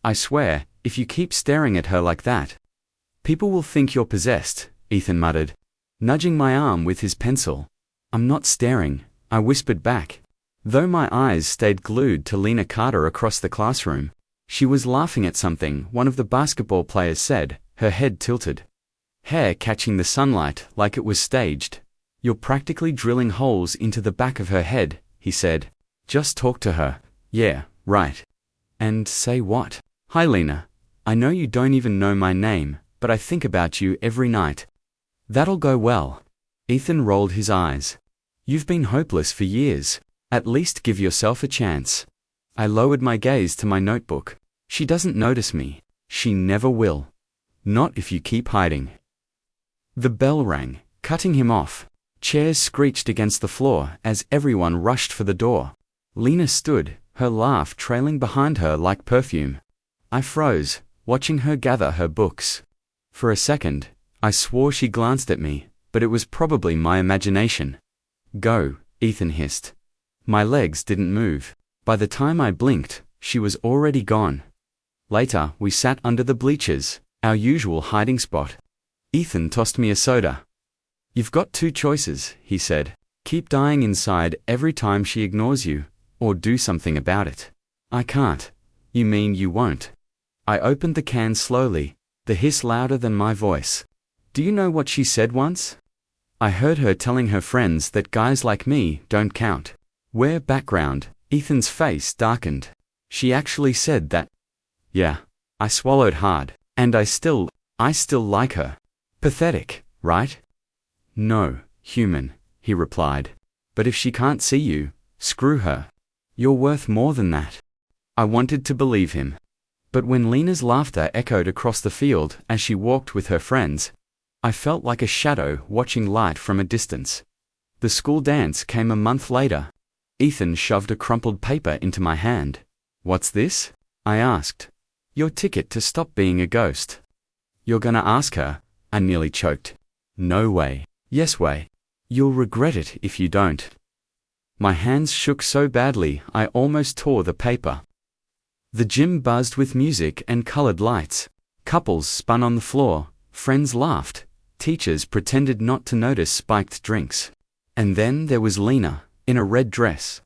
I swear, if you keep staring at her like that, people will think you're possessed, Ethan muttered, nudging my arm with his pencil. I'm not staring, I whispered back. Though my eyes stayed glued to Lena Carter across the classroom. She was laughing at something one of the basketball players said, her head tilted. Hair catching the sunlight like it was staged. You're practically drilling holes into the back of her head, he said. Just talk to her. Yeah, right. And say what? Hi Lena. I know you don't even know my name, but I think about you every night. That'll go well. Ethan rolled his eyes. You've been hopeless for years. At least give yourself a chance. I lowered my gaze to my notebook. She doesn't notice me. She never will. Not if you keep hiding. The bell rang, cutting him off. Chairs screeched against the floor as everyone rushed for the door. Lena stood, her laugh trailing behind her like perfume. I froze, watching her gather her books. For a second, I swore she glanced at me, but it was probably my imagination. Go, Ethan hissed. My legs didn't move. By the time I blinked, she was already gone. Later, we sat under the bleachers, our usual hiding spot. Ethan tossed me a soda. You've got two choices, he said. Keep dying inside every time she ignores you, or do something about it. I can't. You mean you won't? I opened the can slowly, the hiss louder than my voice. Do you know what she said once? I heard her telling her friends that guys like me don't count. We're background. Ethan's face darkened. She actually said that. Yeah. I swallowed hard. And I still like her. Pathetic, right? No, human, he replied. But if she can't see you, screw her. You're worth more than that. I wanted to believe him. But when Lena's laughter echoed across the field as she walked with her friends, I felt like a shadow watching light from a distance. The school dance came a month later. Ethan shoved a crumpled paper into my hand. What's this? I asked. Your ticket to stop being a ghost. You're gonna ask her? I nearly choked. No way. Yes way. You'll regret it if you don't. My hands shook so badly I almost tore the paper. The gym buzzed with music and colored lights. Couples spun on the floor, friends laughed, teachers pretended not to notice spiked drinks. And then there was Lena, in a red dress.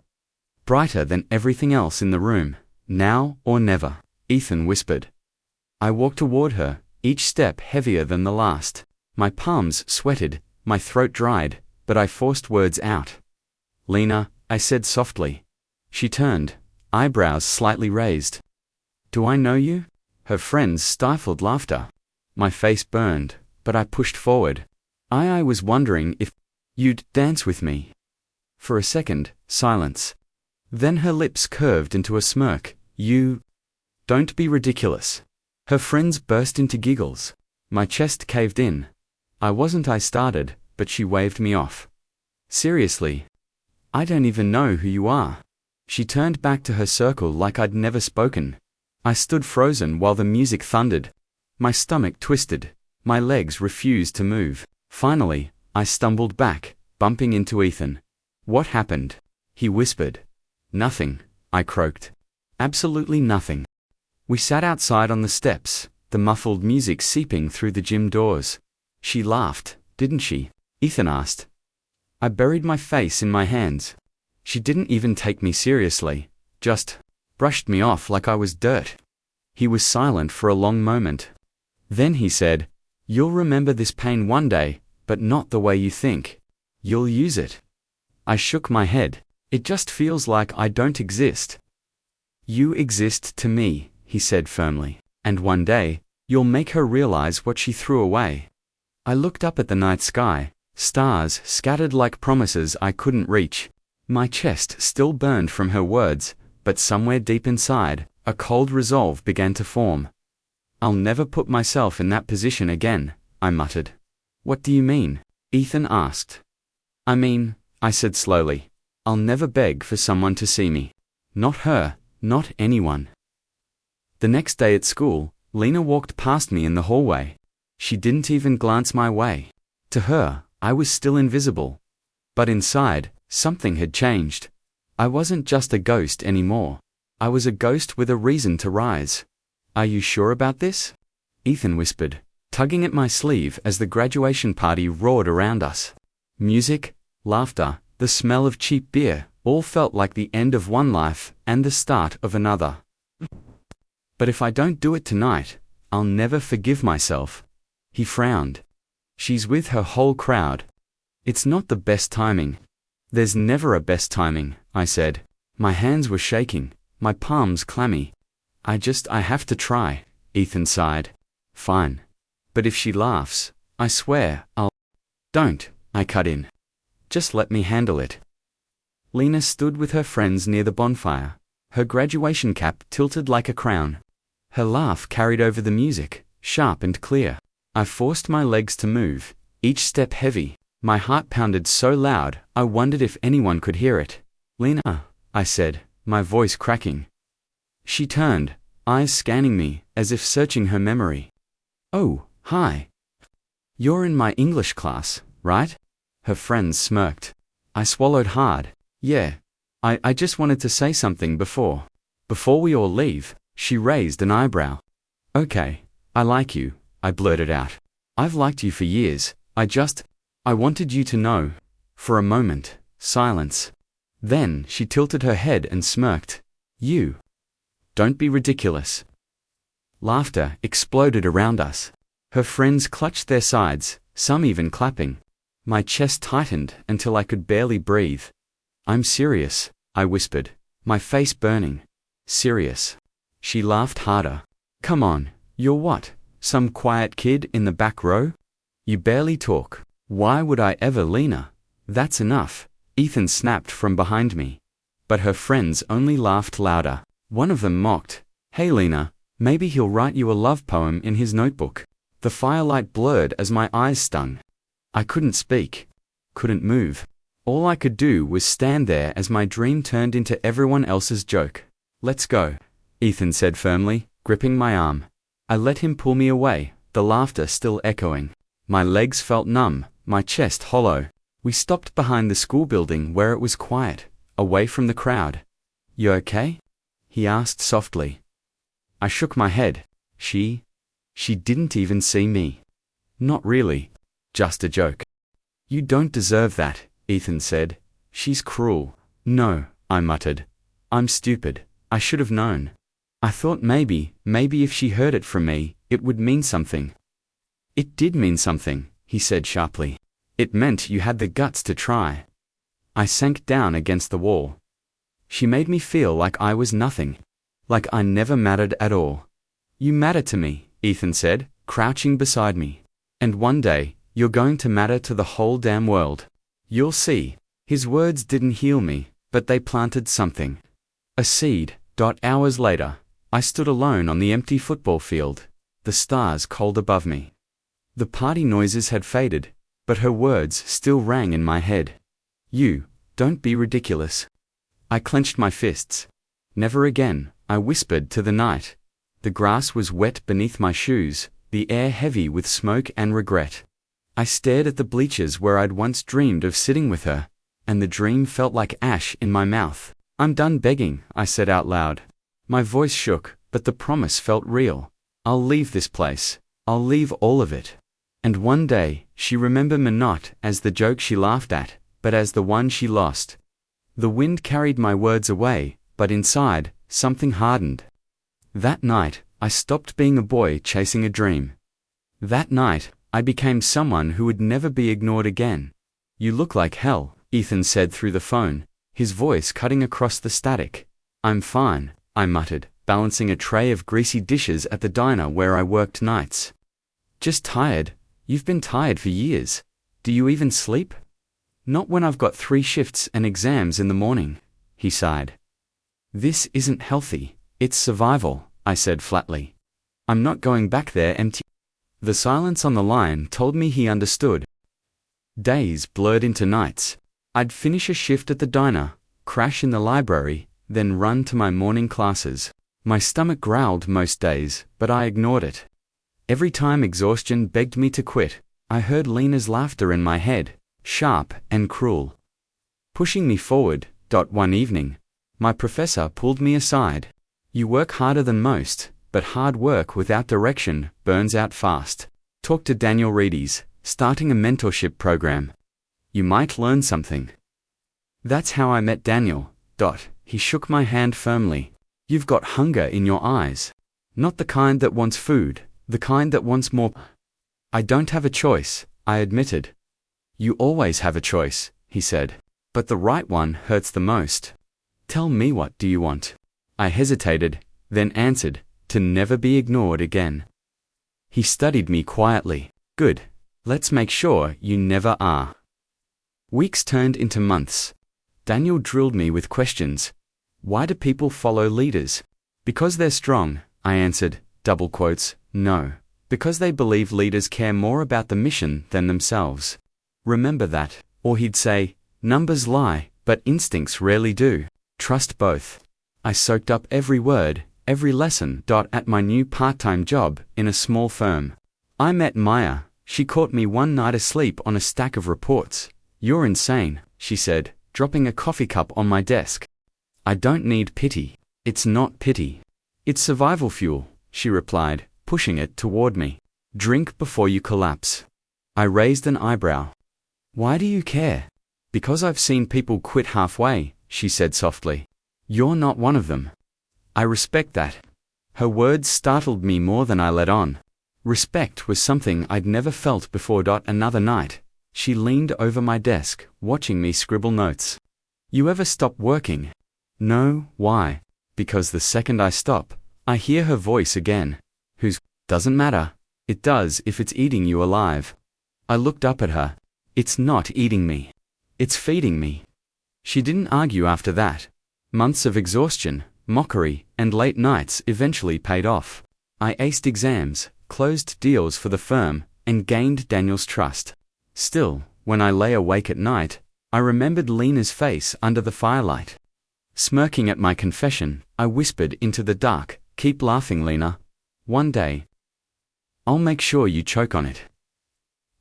Brighter than everything else in the room. Now or never, Ethan whispered. I walked toward her, each step heavier than the last. My palms sweated, my throat dried, but I forced words out. Lena, I said softly. She turned, eyebrows slightly raised. Do I know you? Her friends stifled laughter. My face burned, but I pushed forward. I was wondering if you'd dance with me. For a second, silence. Then her lips curved into a smirk. You... Don't be ridiculous. Her friends burst into giggles. My chest caved in. I started, but she waved me off. Seriously. I don't even know who you are. She turned back to her circle like I'd never spoken. I stood frozen while the music thundered. My stomach twisted. My legs refused to move. Finally, I stumbled back, bumping into Ethan. What happened? He whispered. Nothing, I croaked. Absolutely nothing. We sat outside on the steps, the muffled music seeping through the gym doors. She laughed, didn't she? Ethan asked. I buried my face in my hands. She didn't even take me seriously, just brushed me off like I was dirt. He was silent for a long moment. Then he said, You'll remember this pain one day, but not the way you think. You'll use it. I shook my head. It just feels like I don't exist. You exist to me, he said firmly, and one day, you'll make her realize what she threw away. I looked up at the night sky, stars scattered like promises I couldn't reach. My chest still burned from her words, but somewhere deep inside, a cold resolve began to form. I'll never put myself in that position again, I muttered. What do you mean? Ethan asked. I mean, I said slowly, I'll never beg for someone to see me. Not her, not anyone. The next day at school, Lena walked past me in the hallway. She didn't even glance my way. To her, I was still invisible. But inside, something had changed. I wasn't just a ghost anymore. I was a ghost with a reason to rise. Are you sure about this? Ethan whispered, tugging at my sleeve as the graduation party roared around us. Music, laughter, the smell of cheap beer, all felt like the end of one life and the start of another. But if I don't do it tonight, I'll never forgive myself. He frowned. She's with her whole crowd. It's not the best timing. There's never a best timing, I said. My hands were shaking, my palms clammy. I have to try, Ethan sighed. Fine. But if she laughs, I swear, I'll... Don't, I cut in. Just let me handle it. Lena stood with her friends near the bonfire, her graduation cap tilted like a crown. Her laugh carried over the music, sharp and clear. I forced my legs to move, each step heavy. My heart pounded so loud, I wondered if anyone could hear it. Lena, I said, my voice cracking. She turned, eyes scanning me, as if searching her memory. Oh, hi. You're in my English class, right? Her friends smirked. I swallowed hard. Yeah. I just wanted to say something before we all leave. She raised an eyebrow. Okay, I like you, I blurted out. I've liked you for years, I wanted you to know. For a moment, silence. Then she tilted her head and smirked. You. Don't be ridiculous. Laughter exploded around us. Her friends clutched their sides, some even clapping. My chest tightened until I could barely breathe. I'm serious, I whispered, my face burning. Serious. She laughed harder. Come on, you're what, some quiet kid in the back row? You barely talk. Why would I ever, Lena? That's enough, Ethan snapped from behind me. But her friends only laughed louder. One of them mocked. Hey Lena, maybe he'll write you a love poem in his notebook. The firelight blurred as my eyes stung. I couldn't speak. Couldn't move. All I could do was stand there as my dream turned into everyone else's joke. Let's go, Ethan said firmly, gripping my arm. I let him pull me away, the laughter still echoing. My legs felt numb, my chest hollow. We stopped behind the school building where it was quiet, away from the crowd. You okay? He asked softly. I shook my head. She didn't even see me. Not really. Just a joke. You don't deserve that, Ethan said. She's cruel. No, I muttered. I'm stupid. I should have known. I thought maybe if she heard it from me, it would mean something. It did mean something, he said sharply. It meant you had the guts to try. I sank down against the wall. She made me feel like I was nothing. Like I never mattered at all. You matter to me, Ethan said, crouching beside me. And one day, you're going to matter to the whole damn world. You'll see. His words didn't heal me, but they planted something. A seed. Hours later, I stood alone on the empty football field, the stars cold above me. The party noises had faded, but her words still rang in my head. You, don't be ridiculous. I clenched my fists. Never again, I whispered to the night. The grass was wet beneath my shoes, the air heavy with smoke and regret. I stared at the bleachers where I'd once dreamed of sitting with her, and the dream felt like ash in my mouth. I'm done begging, I said out loud. My voice shook, but the promise felt real. I'll leave this place. I'll leave all of it. And one day, she remembered me not as the joke she laughed at, but as the one she lost. The wind carried my words away, but inside, something hardened. That night, I stopped being a boy chasing a dream. That night, I became someone who would never be ignored again. You look like hell, Ethan said through the phone, his voice cutting across the static. I'm fine, I muttered, balancing a tray of greasy dishes at the diner where I worked nights. Just tired. You've been tired for years. Do you even sleep? Not when I've got 3 shifts and exams in the morning, he sighed. This isn't healthy, it's survival, I said flatly. I'm not going back there empty. The silence on the line told me he understood. Days blurred into nights. I'd finish a shift at the diner, crash in the library, then run to my morning classes. My stomach growled most days, but I ignored it. Every time exhaustion begged me to quit, I heard Lena's laughter in my head, sharp and cruel. Pushing me forward. One evening, my professor pulled me aside. You work harder than most, but hard work without direction burns out fast. Talk to Daniel Reedies, starting a mentorship program. You might learn something. That's how I met Daniel. He shook my hand firmly. You've got hunger in your eyes. Not the kind that wants food, the kind that wants more. I don't have a choice, I admitted. You always have a choice, he said. But the right one hurts the most. Tell me, what do you want? I hesitated, then answered, to never be ignored again. He studied me quietly. Good. Let's make sure you never are. Weeks turned into months. Daniel drilled me with questions. Why do people follow leaders? Because they're strong, I answered, double quotes, no. Because they believe leaders care more about the mission than themselves. Remember that. Or he'd say, numbers lie, but instincts rarely do. Trust both. I soaked up every word, every lesson. At my new part-time job in a small firm, I met Maya. She caught me one night asleep on a stack of reports. You're insane, she said, dropping a coffee cup on my desk. I don't need pity. It's not pity. It's survival fuel, she replied, pushing it toward me. Drink before you collapse. I raised an eyebrow. Why do you care? Because I've seen people quit halfway, she said softly. You're not one of them. I respect that. Her words startled me more than I let on. Respect was something I'd never felt before. Another night, she leaned over my desk, watching me scribble notes. You ever stop working? No, why? Because the second I stop, I hear her voice again. Doesn't matter. It does if it's eating you alive. I looked up at her. It's not eating me. It's feeding me. She didn't argue after that. Months of exhaustion, mockery, and late nights eventually paid off. I aced exams, closed deals for the firm, and gained Daniel's trust. Still, when I lay awake at night, I remembered Lena's face under the firelight. Smirking at my confession, I whispered into the dark, keep laughing, Lena. One day, I'll make sure you choke on it.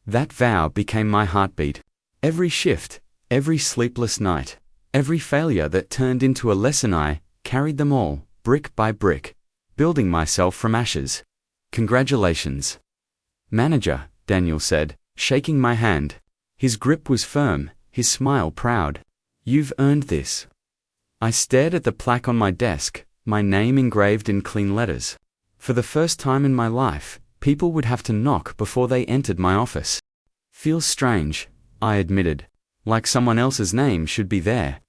That vow became my heartbeat. Every shift, every sleepless night, every failure that turned into a lesson, I carried them all, brick by brick, building myself from ashes. Congratulations. Manager, Daniel said, shaking my hand. His grip was firm, his smile proud. You've earned this. I stared at the plaque on my desk, my name engraved in clean letters. For the first time in my life, people would have to knock before they entered my office. Feels strange, I admitted. Like someone else's name should be there.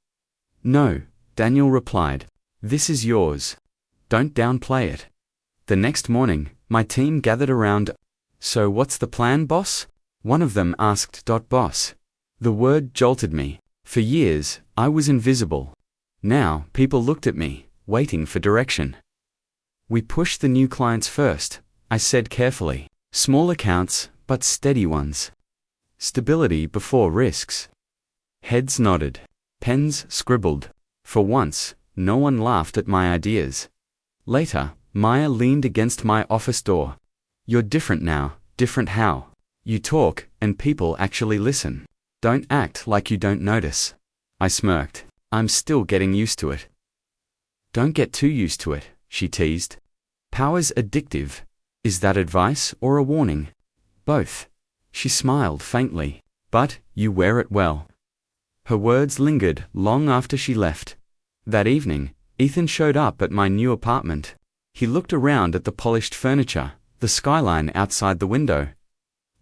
No, Daniel replied. This is yours. Don't downplay it. The next morning, my team gathered around. So what's the plan, boss? One of them asked. Boss. The word jolted me. For years, I was invisible. Now, people looked at me, waiting for direction. We pushed the new clients first, I said carefully. Small accounts, but steady ones. Stability before risks. Heads nodded. Pens scribbled. For once, no one laughed at my ideas. Later, Maya leaned against my office door. You're different now. Different how? You talk, and people actually listen. Don't act like you don't notice. I smirked. I'm still getting used to it. Don't get too used to it, she teased. Power's addictive. Is that advice or a warning? Both. She smiled faintly. But, you wear it well. Her words lingered long after she left. That evening, Ethan showed up at my new apartment. He looked around at the polished furniture, the skyline outside the window.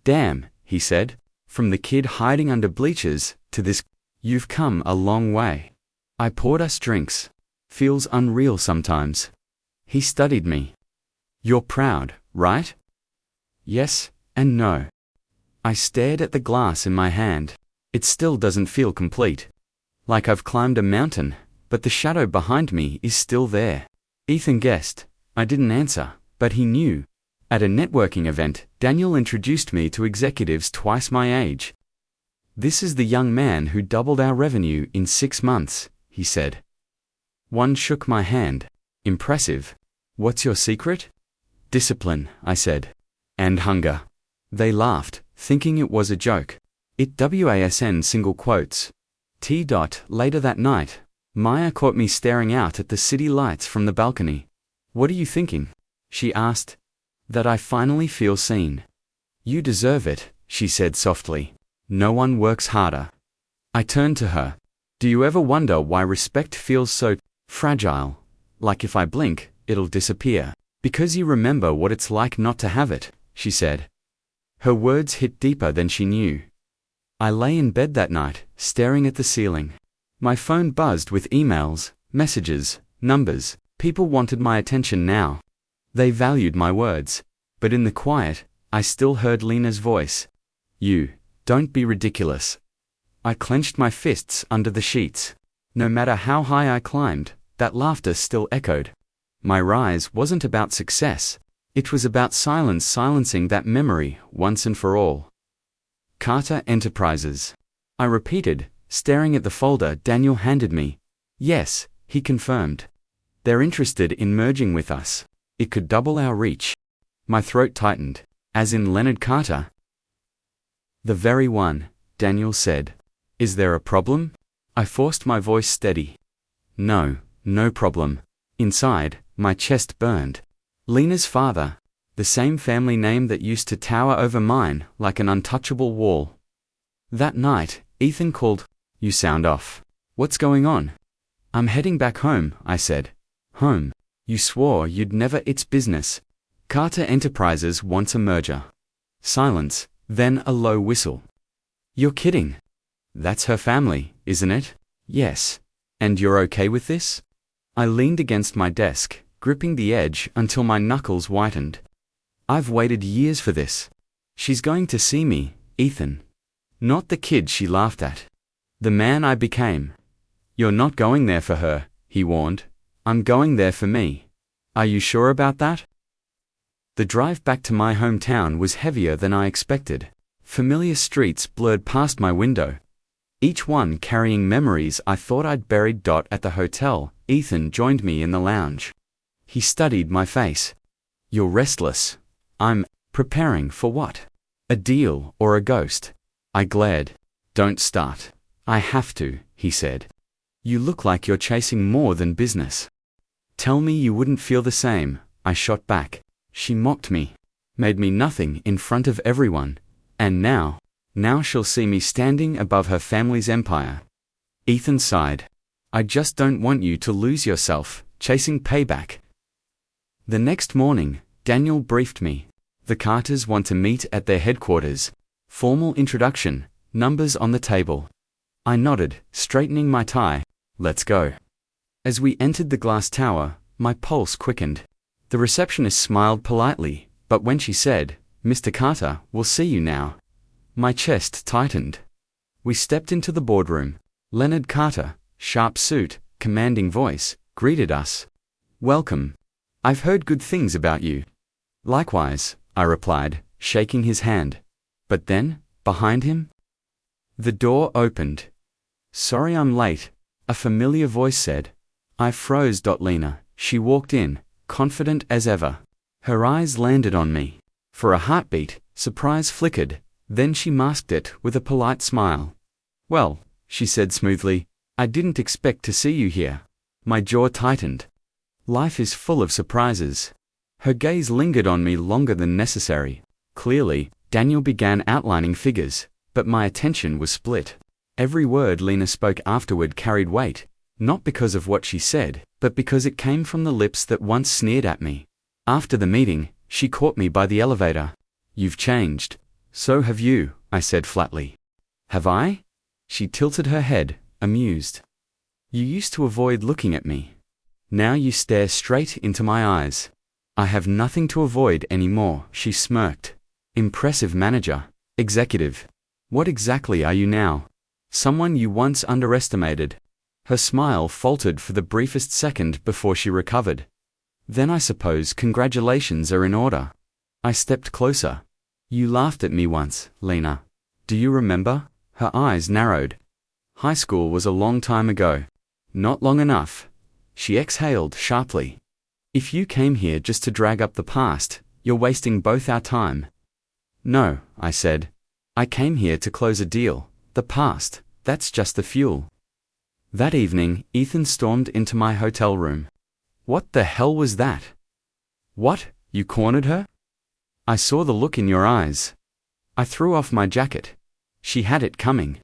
Damn, he said, from the kid hiding under bleachers, to this, you've come a long way. I poured us drinks. Feels unreal sometimes. He studied me. You're proud, right? Yes, and no. I stared at the glass in my hand. It still doesn't feel complete. Like I've climbed a mountain, but the shadow behind me is still there. Ethan guessed. I didn't answer, but he knew. At a networking event, Daniel introduced me to executives twice my age. This is the young man who doubled our revenue in 6 months, he said. One shook my hand. Impressive. What's your secret? Discipline, I said. And hunger. They laughed, thinking it was a joke. It wasn single quotes. Later that night, Maya caught me staring out at the city lights from the balcony. What are you thinking? she asked. That I finally feel seen. You deserve it, she said softly. No one works harder. I turned to her. Do you ever wonder why respect feels so fragile? Like if I blink, it'll disappear. Because you remember what it's like not to have it, she said. Her words hit deeper than she knew. I lay in bed that night, staring at the ceiling. My phone buzzed with emails, messages, numbers. People wanted my attention now. They valued my words. But in the quiet, I still heard Lena's voice. You, don't be ridiculous. I clenched my fists under the sheets. No matter how high I climbed, that laughter still echoed. My rise wasn't about success. It was about silencing that memory once and for all. Carter Enterprises. I repeated, staring at the folder Daniel handed me. Yes, he confirmed. They're interested in merging with us. It could double our reach. My throat tightened. As in Leonard Carter? The very one, Daniel said. Is there a problem? I forced my voice steady. No problem. Inside, my chest burned. Lena's father. The same family name that used to tower over mine like an untouchable wall. That night, Ethan called. You sound off. What's going on? I'm heading back home, I said. Home? You swore you'd never. It's business. Carter Enterprises wants a merger. Silence, then a low whistle. You're kidding. That's her family, isn't it? Yes. And you're okay with this? I leaned against my desk, gripping the edge until my knuckles whitened. I've waited years for this. She's going to see me, Ethan. Not the kid she laughed at. The man I became. You're not going there for her, he warned. I'm going there for me. Are you sure about that? The drive back to my hometown was heavier than I expected. Familiar streets blurred past my window, each one carrying memories I thought I'd buried. At the hotel, Ethan joined me in the lounge. He studied my face. You're restless. I'm preparing for what? A deal or a ghost? I glared. Don't start. I have to, he said. You look like you're chasing more than business. Tell me you wouldn't feel the same, I shot back. She mocked me, made me nothing in front of everyone, and now she'll see me standing above her family's empire. Ethan sighed. I just don't want you to lose yourself, chasing payback. The next morning, Daniel briefed me. The Carters want to meet at their headquarters. Formal introduction, numbers on the table. I nodded, straightening my tie. Let's go. As we entered the glass tower, my pulse quickened. The receptionist smiled politely, but when she said, Mr. Carter, we'll see you now, my chest tightened. We stepped into the boardroom. Leonard Carter, sharp suit, commanding voice, greeted us. Welcome. I've heard good things about you. Likewise, I replied, shaking his hand. But then, behind him? The door opened. Sorry I'm late, a familiar voice said. I froze. Lena, she walked in, confident as ever. Her eyes landed on me. For a heartbeat, surprise flickered, then she masked it with a polite smile. Well, she said smoothly, I didn't expect to see you here. My jaw tightened. Life is full of surprises. Her gaze lingered on me longer than necessary. Clearly, Daniel began outlining figures, but my attention was split. Every word Lena spoke afterward carried weight, not because of what she said, but because it came from the lips that once sneered at me. After the meeting, she caught me by the elevator. You've changed. So have you, I said flatly. Have I? She tilted her head, amused. You used to avoid looking at me. Now you stare straight into my eyes. I have nothing to avoid anymore, she smirked. Impressive manager, executive. What exactly are you now? Someone you once underestimated. Her smile faltered for the briefest second before she recovered. Then I suppose congratulations are in order. I stepped closer. You laughed at me once, Lena. Do you remember? Her eyes narrowed. High school was a long time ago. Not long enough. She exhaled sharply. If you came here just to drag up the past, you're wasting both our time. No, I said. I came here to close a deal. The past, that's just the fuel. That evening, Ethan stormed into my hotel room. What the hell was that? What? You cornered her? I saw the look in your eyes. I threw off my jacket. She had it coming.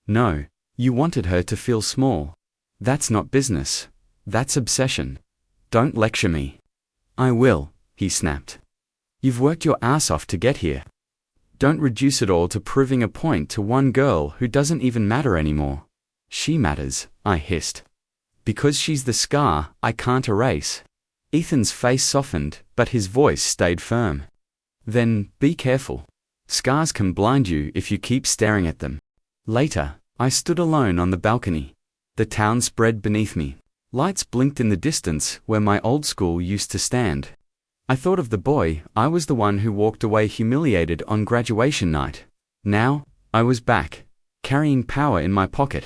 No, you wanted her to feel small. That's not business. That's obsession. Don't lecture me. I will, he snapped. You've worked your ass off to get here. Don't reduce it all to proving a point to one girl who doesn't even matter anymore. She matters, I hissed. Because she's the scar I can't erase. Ethan's face softened, but his voice stayed firm. Then, be careful. Scars can blind you if you keep staring at them. Later, I stood alone on the balcony. The town spread beneath me. Lights blinked in the distance where my old school used to stand. I thought of the boy. I was the one who walked away humiliated on graduation night. Now, I was back, carrying power in my pocket,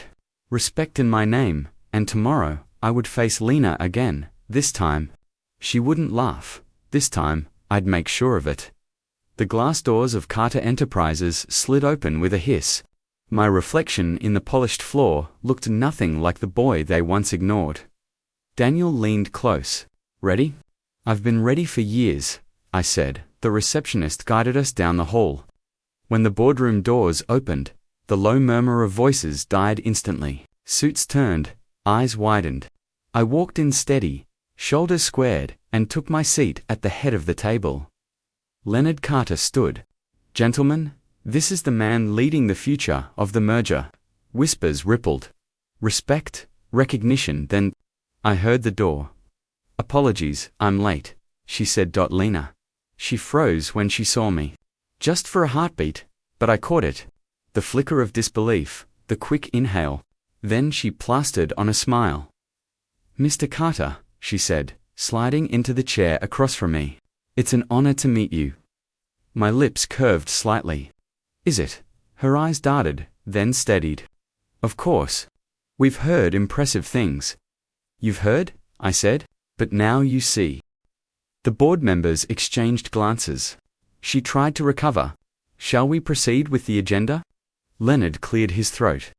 respect in my name, and tomorrow, I would face Lena again. This time, she wouldn't laugh. This time, I'd make sure of it. The glass doors of Carter Enterprises slid open with a hiss. My reflection in the polished floor looked nothing like the boy they once ignored. Daniel leaned close. Ready? I've been ready for years, I said. The receptionist guided us down the hall. When the boardroom doors opened, the low murmur of voices died instantly. Suits turned, eyes widened. I walked in steady, shoulders squared, and took my seat at the head of the table. Leonard Carter stood. Gentlemen, this is the man leading the future of the merger. Whispers rippled. Respect, recognition, then I heard the door. Apologies, I'm late, she said. Lena. She froze when she saw me. Just for a heartbeat, but I caught it. The flicker of disbelief, the quick inhale. Then she plastered on a smile. Mr. Carter, she said, sliding into the chair across from me. It's an honor to meet you. My lips curved slightly. Is it? Her eyes darted, then steadied. Of course. We've heard impressive things. You've heard? I said. But now you see. The board members exchanged glances. She tried to recover. Shall we proceed with the agenda? Leonard cleared his throat.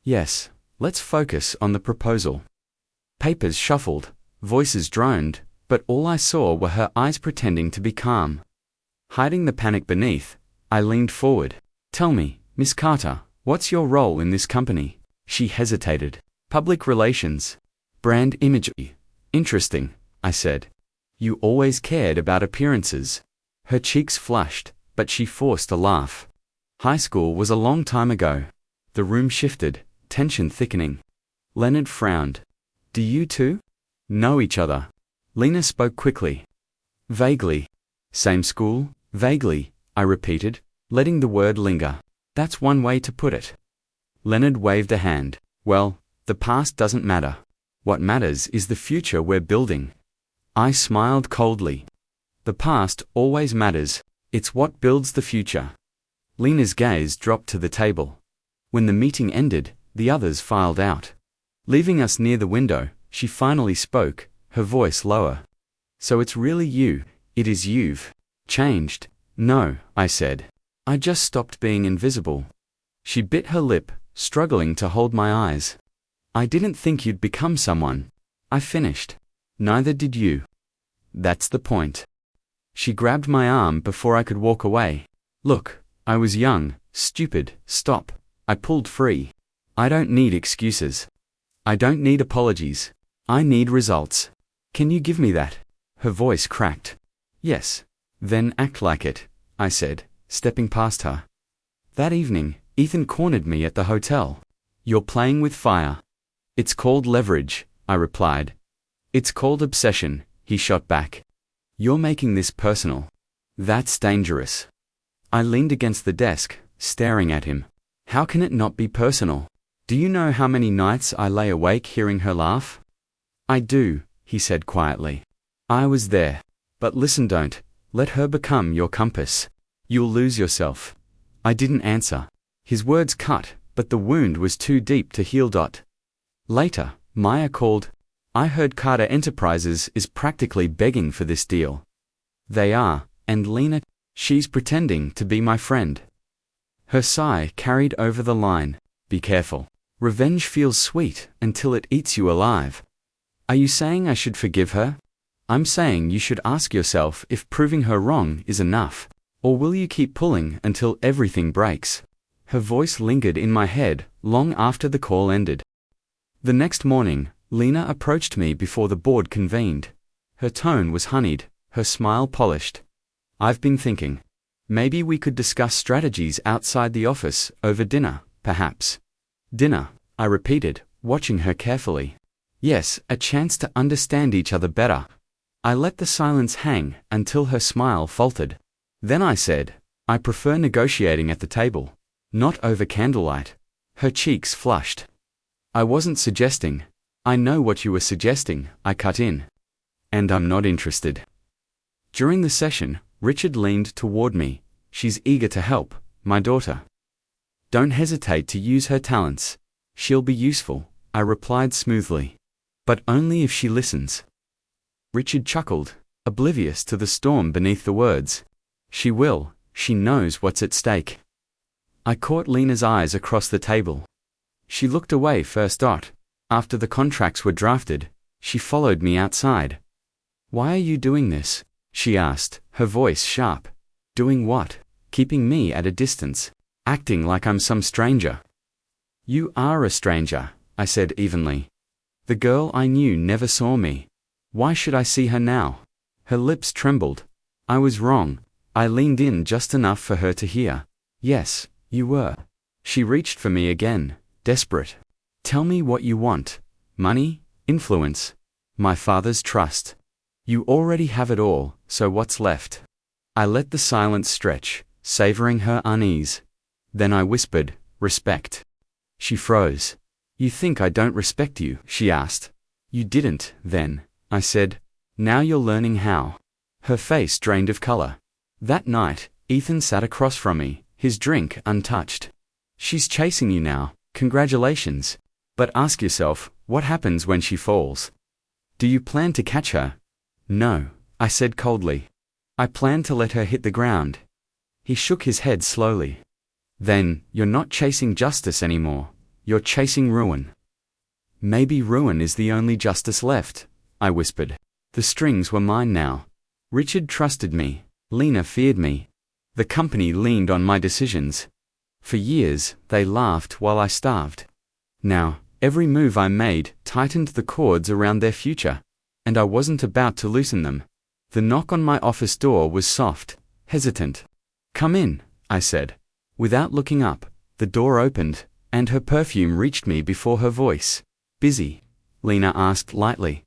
Yes, let's focus on the proposal. Papers shuffled, voices droned, but all I saw were her eyes pretending to be calm. Hiding the panic beneath, I leaned forward. Tell me, Miss Carter, what's your role in this company? She hesitated. Public relations. Brand imagery. Interesting, I said. You always cared about appearances. Her cheeks flushed, but she forced a laugh. High school was a long time ago. The room shifted, tension thickening. Leonard frowned. Do you two know each other? Lena spoke quickly. Vaguely. Same school? Vaguely, I repeated, letting the word linger. That's one way to put it. Leonard waved a hand. Well, the past doesn't matter. What matters is the future we're building. I smiled coldly. The past always matters. It's what builds the future. Lena's gaze dropped to the table. When the meeting ended, the others filed out. Leaving us near the window, she finally spoke, her voice lower. So it's really you. It is you've changed. No, I said. I just stopped being invisible. She bit her lip, struggling to hold my eyes. I didn't think you'd become someone. I finished. Neither did you. That's the point. She grabbed my arm before I could walk away. Look, I was young, stupid. Stop. I pulled free. I don't need excuses. I don't need apologies. I need results. Can you give me that? Her voice cracked. Yes. Then act like it, I said, stepping past her. That evening, Ethan cornered me at the hotel. You're playing with fire. It's called leverage, I replied. It's called obsession, he shot back. You're making this personal. That's dangerous. I leaned against the desk, staring at him. How can it not be personal? Do you know how many nights I lay awake hearing her laugh? I do, he said quietly. I was there. But listen, don't let her become your compass. You'll lose yourself. I didn't answer. His words cut, but the wound was too deep to heal. Later, Maya called. I heard Carter Enterprises is practically begging for this deal. They are, and Lena, she's pretending to be my friend. Her sigh carried over the line. Be careful. Revenge feels sweet until it eats you alive. Are you saying I should forgive her? I'm saying you should ask yourself if proving her wrong is enough. Or will you keep pulling until everything breaks? Her voice lingered in my head long after the call ended. The next morning, Lena approached me before the board convened. Her tone was honeyed, her smile polished. I've been thinking. Maybe we could discuss strategies outside the office, over dinner, perhaps. Dinner, I repeated, watching her carefully. Yes, a chance to understand each other better. I let the silence hang until her smile faltered. Then I said, I prefer negotiating at the table, not over candlelight. Her cheeks flushed. I wasn't suggesting. I know what you were suggesting, I cut in. And I'm not interested. During the session, Richard leaned toward me. She's eager to help, my daughter. Don't hesitate to use her talents. She'll be useful, I replied smoothly. But only if she listens. Richard chuckled, oblivious to the storm beneath the words. She will, she knows what's at stake. I caught Lena's eyes across the table. She looked away first. After the contracts were drafted, she followed me outside. Why are you doing this? She asked, her voice sharp. Doing what? Keeping me at a distance, acting like I'm some stranger. You are a stranger, I said evenly. The girl I knew never saw me. Why should I see her now? Her lips trembled. I was wrong. I leaned in just enough for her to hear. Yes, you were. She reached for me again, desperate. Tell me what you want. Money? Influence? My father's trust? You already have it all, so what's left? I let the silence stretch, savoring her unease. Then I whispered, respect. She froze. You think I don't respect you? She asked. You didn't, then, I said. Now you're learning how. Her face drained of color. That night, Ethan sat across from me, his drink untouched. She's chasing you now, congratulations. But ask yourself, what happens when she falls? Do you plan to catch her? No, I said coldly. I plan to let her hit the ground. He shook his head slowly. Then, you're not chasing justice anymore. You're chasing ruin. Maybe ruin is the only justice left, I whispered. The strings were mine now. Richard trusted me. Lena feared me. The company leaned on my decisions. For years, they laughed while I starved. Now, every move I made tightened the cords around their future, and I wasn't about to loosen them. The knock on my office door was soft, hesitant. Come in, I said. Without looking up, the door opened, and her perfume reached me before her voice. Busy? Lena asked lightly.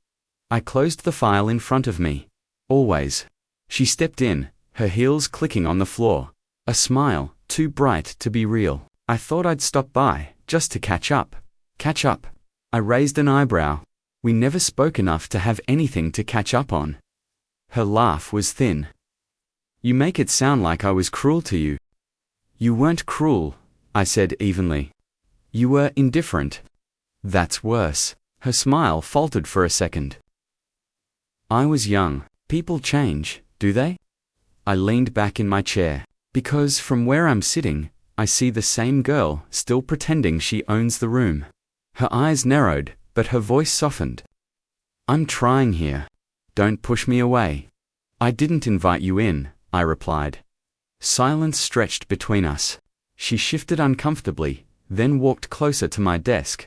I closed the file in front of me. Always. She stepped in, her heels clicking on the floor. A smile, too bright to be real. I thought I'd stop by, just to catch up. Catch up. I raised an eyebrow. We never spoke enough to have anything to catch up on. Her laugh was thin. You make it sound like I was cruel to you. You weren't cruel, I said evenly. You were indifferent. That's worse. Her smile faltered for a second. I was young. People change, do they? I leaned back in my chair. Because from where I'm sitting, I see the same girl still pretending she owns the room. Her eyes narrowed, but her voice softened. I'm trying here. Don't push me away. I didn't invite you in, I replied. Silence stretched between us. She shifted uncomfortably, then walked closer to my desk.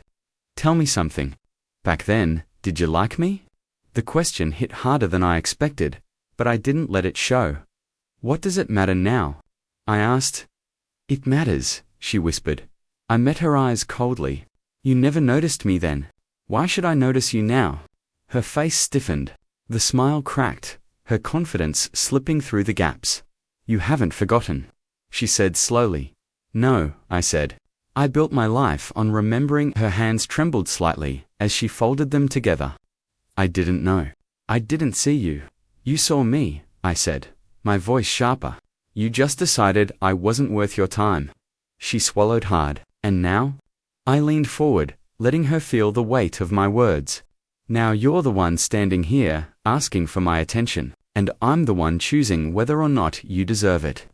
Tell me something. Back then, did you like me? The question hit harder than I expected, but I didn't let it show. What does it matter now? I asked. It matters, she whispered. I met her eyes coldly. You never noticed me then. Why should I notice you now? Her face stiffened. The smile cracked, her confidence slipping through the gaps. You haven't forgotten, she said slowly. No, I said. I built my life on remembering. Her hands trembled slightly as she folded them together. I didn't know. I didn't see you. You saw me, I said, my voice sharper. You just decided I wasn't worth your time. She swallowed hard. And now? I leaned forward, letting her feel the weight of my words. Now you're the one standing here, asking for my attention, and I'm the one choosing whether or not you deserve it.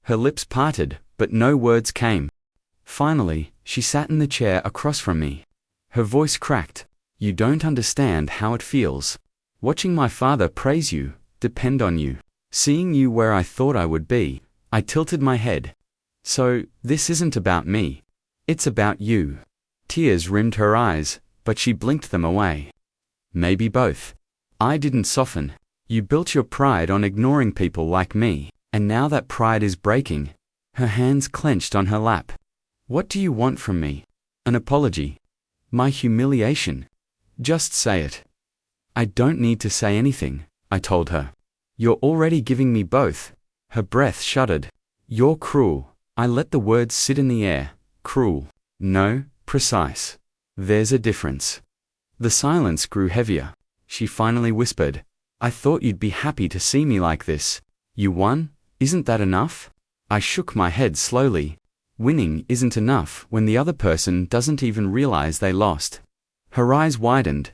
Her lips parted, but no words came. Finally, she sat in the chair across from me. Her voice cracked. You don't understand how it feels. Watching my father praise you, depend on you, seeing you where I thought I would be, I tilted my head. So, this isn't about me. It's about you. Tears rimmed her eyes, but she blinked them away. Maybe both. I didn't soften. You built your pride on ignoring people like me, and now that pride is breaking. Her hands clenched on her lap. What do you want from me? An apology? My humiliation? Just say it. I don't need to say anything, I told her. You're already giving me both. Her breath shuddered. You're cruel. I let the words sit in the air. Cruel. No, precise. There's a difference. The silence grew heavier. She finally whispered, I thought you'd be happy to see me like this. You won? Isn't that enough? I shook my head slowly. Winning isn't enough when the other person doesn't even realize they lost. Her eyes widened.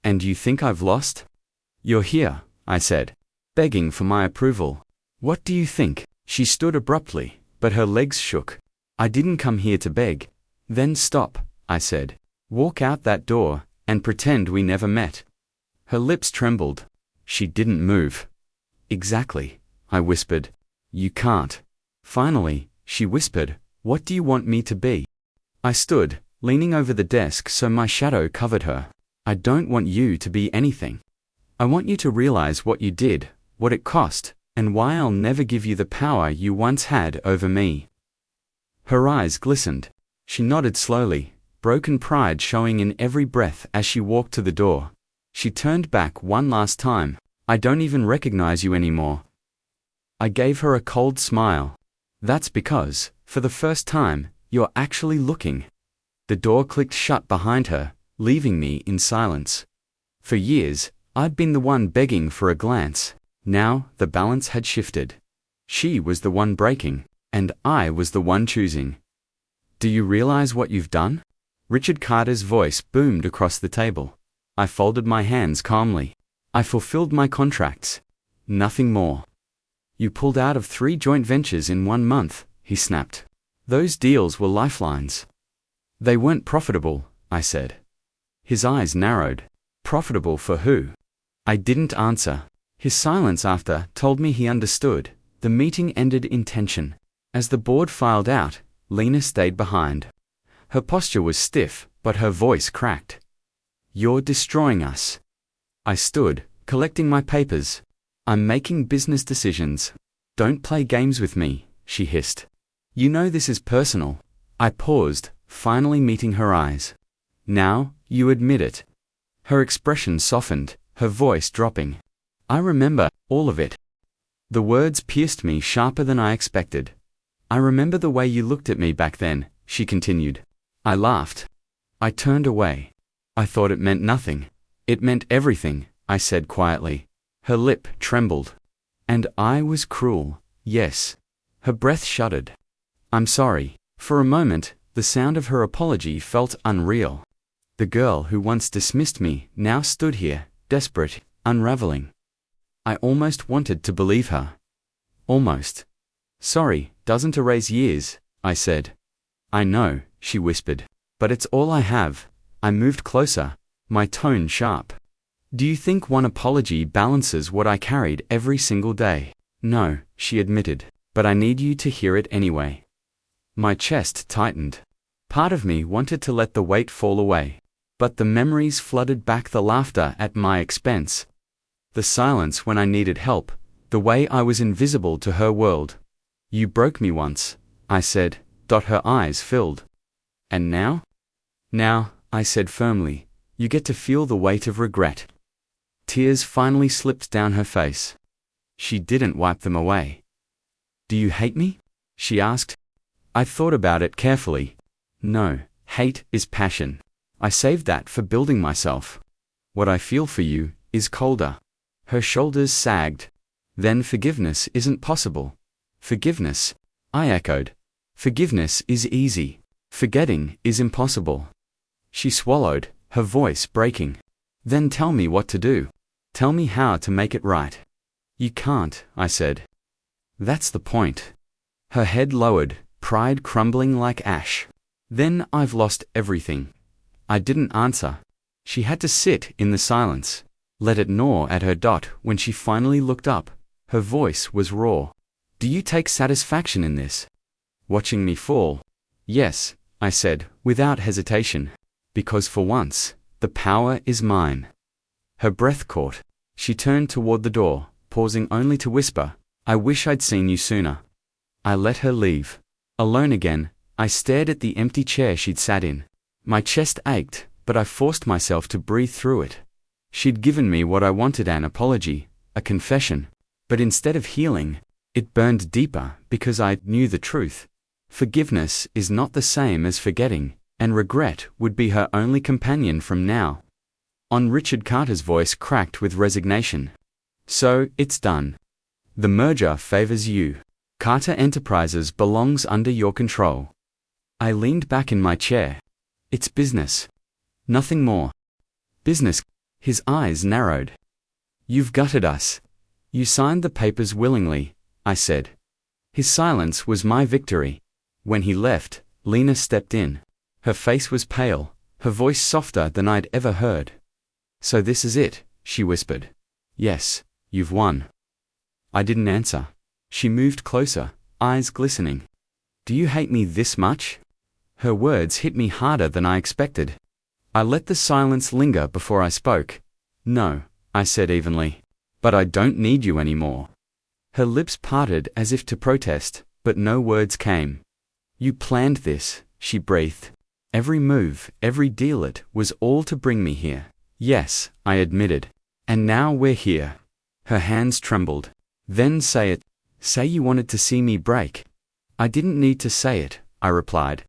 And you think I've lost? You're here, I said, begging for my approval. What do you think? She stood abruptly, but her legs shook. I didn't come here to beg. Then stop, I said. Walk out that door, and pretend we never met. Her lips trembled. She didn't move. Exactly, I whispered. You can't. Finally, she whispered, what do you want me to be? I stood, leaning over the desk so my shadow covered her. I don't want you to be anything. I want you to realize what you did, what it cost, and why I'll never give you the power you once had over me. Her eyes glistened. She nodded slowly, broken pride showing in every breath as she walked to the door. She turned back one last time. I don't even recognize you anymore. I gave her a cold smile. That's because, for the first time, you're actually looking. The door clicked shut behind her, leaving me in silence. For years, I'd been the one begging for a glance. Now, the balance had shifted. She was the one breaking, and I was the one choosing. Do you realize what you've done? Richard Carter's voice boomed across the table. I folded my hands calmly. I fulfilled my contracts. Nothing more. You pulled out of 3 joint ventures in 1 month, he snapped. Those deals were lifelines. They weren't profitable, I said. His eyes narrowed. Profitable for who? I didn't answer. His silence after told me he understood. The meeting ended in tension. As the board filed out, Lena stayed behind. Her posture was stiff, but her voice cracked. You're destroying us. I stood, collecting my papers. I'm making business decisions. Don't play games with me, she hissed. You know this is personal. I paused, finally meeting her eyes. Now, you admit it. Her expression softened, her voice dropping. I remember all of it. The words pierced me sharper than I expected. I remember the way you looked at me back then, she continued. I laughed. I turned away. I thought it meant nothing. It meant everything, I said quietly. Her lip trembled. And I was cruel, yes. Her breath shuddered. I'm sorry. For a moment, the sound of her apology felt unreal. The girl who once dismissed me now stood here, desperate, unraveling. I almost wanted to believe her. Almost. Sorry doesn't erase years, I said. I know, she whispered. But it's all I have. I moved closer, my tone sharp. Do you think one apology balances what I carried every single day? No, she admitted. But I need you to hear it anyway. My chest tightened. Part of me wanted to let the weight fall away. But the memories flooded back, the laughter at my expense. The silence when I needed help, the way I was invisible to her world. You broke me once, I said. Her eyes filled. And now? Now, I said firmly, you get to feel the weight of regret. Tears finally slipped down her face. She didn't wipe them away. Do you hate me? She asked. I thought about it carefully. No, hate is passion. I saved that for building myself. What I feel for you is colder. Her shoulders sagged. Then forgiveness isn't possible. Forgiveness? I echoed. Forgiveness is easy. Forgetting is impossible. She swallowed, her voice breaking. Then tell me what to do. Tell me how to make it right. You can't, I said. That's the point. Her head lowered, pride crumbling like ash. Then I've lost everything. I didn't answer. She had to sit in the silence. let it gnaw at her. When she finally looked up, her voice was raw. Do you take satisfaction in this? Watching me fall? Yes, I said, without hesitation. Because for once, the power is mine. Her breath caught. She turned toward the door, pausing only to whisper, I wish I'd seen you sooner. I let her leave. Alone again, I stared at the empty chair she'd sat in. My chest ached, but I forced myself to breathe through it. She'd given me what I wanted, an apology, a confession. But instead of healing, it burned deeper because I knew the truth. Forgiveness is not the same as forgetting, and regret would be her only companion from now on. Richard Carter's voice cracked with resignation. So, it's done. The merger favors you. Carter Enterprises belongs under your control. I leaned back in my chair. It's business. Nothing more. Business. His eyes narrowed. You've gutted us. You signed the papers willingly, I said. His silence was my victory. When he left, Lena stepped in. Her face was pale, her voice softer than I'd ever heard. So this is it, she whispered. Yes, you've won. I didn't answer. She moved closer, eyes glistening. Do you hate me this much? Her words hit me harder than I expected. I let the silence linger before I spoke. No, I said evenly. But I don't need you anymore. Her lips parted as if to protest, but no words came. You planned this, she breathed. Every move, every deal, it was all to bring me here. Yes, I admitted. And now we're here. Her hands trembled. Then say it. Say you wanted to see me break. I didn't need to say it, I replied.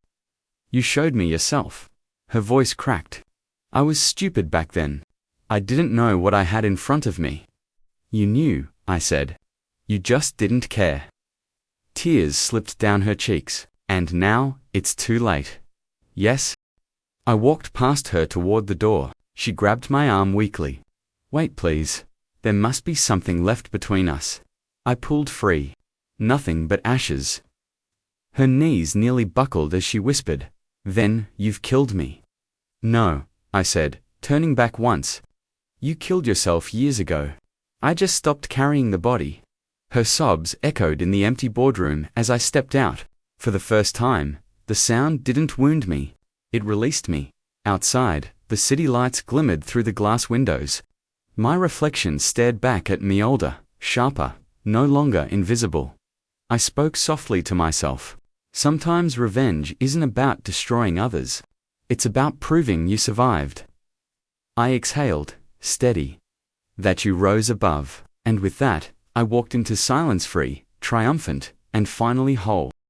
You showed me yourself. Her voice cracked. I was stupid back then. I didn't know what I had in front of me. You knew, I said. You just didn't care. Tears slipped down her cheeks. And now, it's too late. Yes? I walked past her toward the door. She grabbed my arm weakly. Wait, please. There must be something left between us. I pulled free. Nothing but ashes. Her knees nearly buckled as she whispered, Then, you've killed me. No, I said, turning back once. You killed yourself years ago. I just stopped carrying the body. Her sobs echoed in the empty boardroom as I stepped out. For the first time, the sound didn't wound me. It released me. Outside, the city lights glimmered through the glass windows. My reflection stared back at me, older, sharper, no longer invisible. I spoke softly to myself. Sometimes revenge isn't about destroying others. It's about proving you survived. I exhaled, steady. That you rose above, and with that, I walked into silence, free, triumphant, and finally whole.